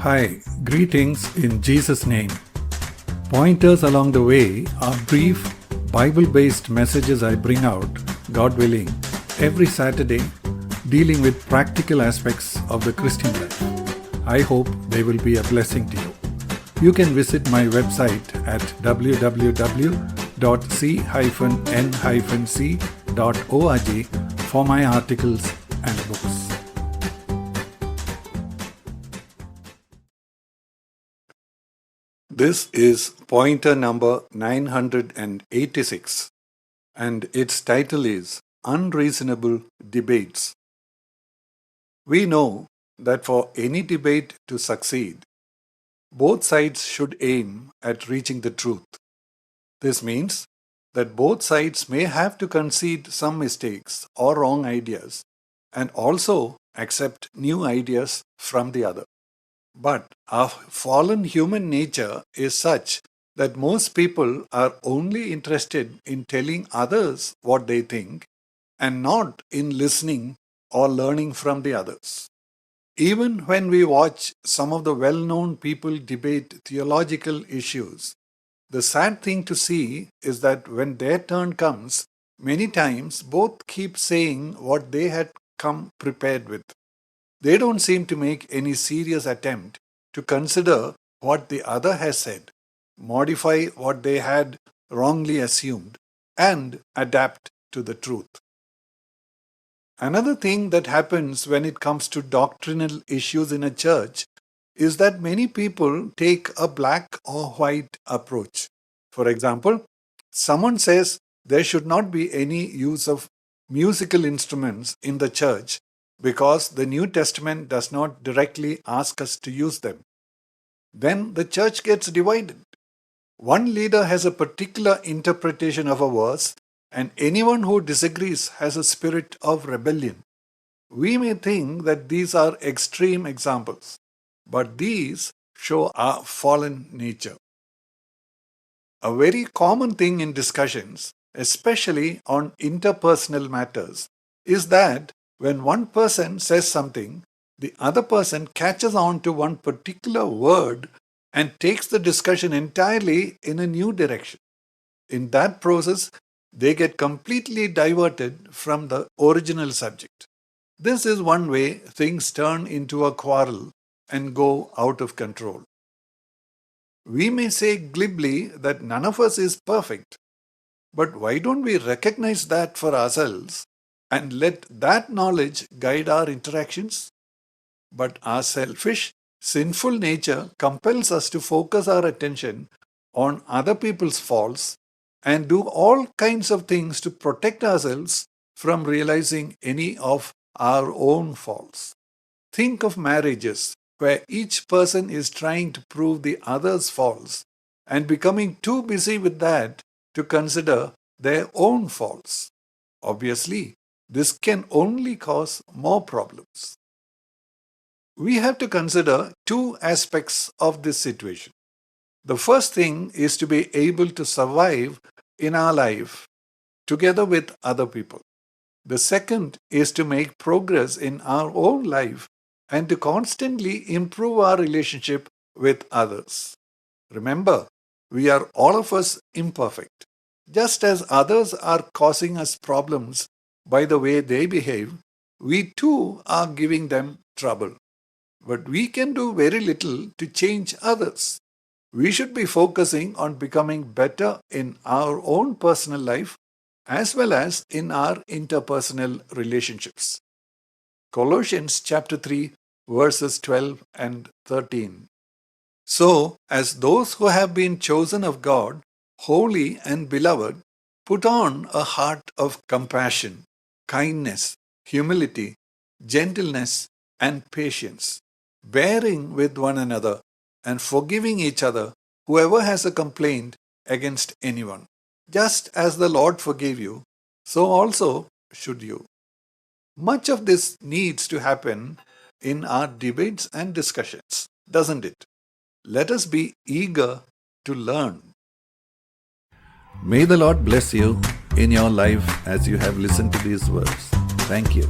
Hi, greetings in Jesus' name. Pointers along the way are brief, Bible-based messages I bring out, God willing, every Saturday, dealing with practical aspects of the Christian life. I hope they will be a blessing to you. You can visit my website at www.c-n-c.org for my articles and books. This is pointer number 986, and its title is Unreasonable Debates. We know that for any debate to succeed, both sides should aim at reaching the truth. This means that both sides may have to concede some mistakes or wrong ideas and also accept new ideas from the other. But our fallen human nature is such that most people are only interested in telling others what they think and not in listening or learning from the others. Even when we watch some of the well-known people debate theological issues, the sad thing to see is that when their turn comes, many times both keep saying what they had come prepared with. They don't seem to make any serious attempt to consider what the other has said, modify what they had wrongly assumed, and adapt to the truth. Another thing that happens when it comes to doctrinal issues in a church is that many people take a black or white approach. For example, someone says there should not be any use of musical instruments in the church because the New Testament does not directly ask us to use them. Then the church gets divided. One leader has a particular interpretation of a verse, and anyone who disagrees has a spirit of rebellion. We may think that these are extreme examples, but these show our fallen nature. A very common thing in discussions, especially on interpersonal matters, is that when one person says something, the other person catches on to one particular word and takes the discussion entirely in a new direction. In that process, they get completely diverted from the original subject. This is one way things turn into a quarrel and go out of control. We may say glibly that none of us is perfect, but why don't we recognize that for ourselves and let that knowledge guide our interactions? But our selfish, sinful nature compels us to focus our attention on other people's faults and do all kinds of things to protect ourselves from realizing any of our own faults. Think of marriages where each person is trying to prove the other's faults and becoming too busy with that to consider their own faults. Obviously, this can only cause more problems. We have to consider two aspects of this situation. The first thing is to be able to survive in our life together with other people. The second is to make progress in our own life and to constantly improve our relationship with others. Remember, we are all of us imperfect. Just as others are causing us problems by the way they behave, we too are giving them trouble. But we can do very little to change others. We should be focusing on becoming better in our own personal life as well as in our interpersonal relationships. Colossians chapter 3 verses 12 and 13. So, as those who have been chosen of God, holy and beloved, put on a heart of compassion, kindness, humility, gentleness, and patience, bearing with one another and forgiving each other, whoever has a complaint against anyone. Just as the Lord forgave you, so also should you. Much of this needs to happen in our debates and discussions, doesn't it? Let us be eager to learn. May the Lord bless you in your life as you have listened to these words. Thank you.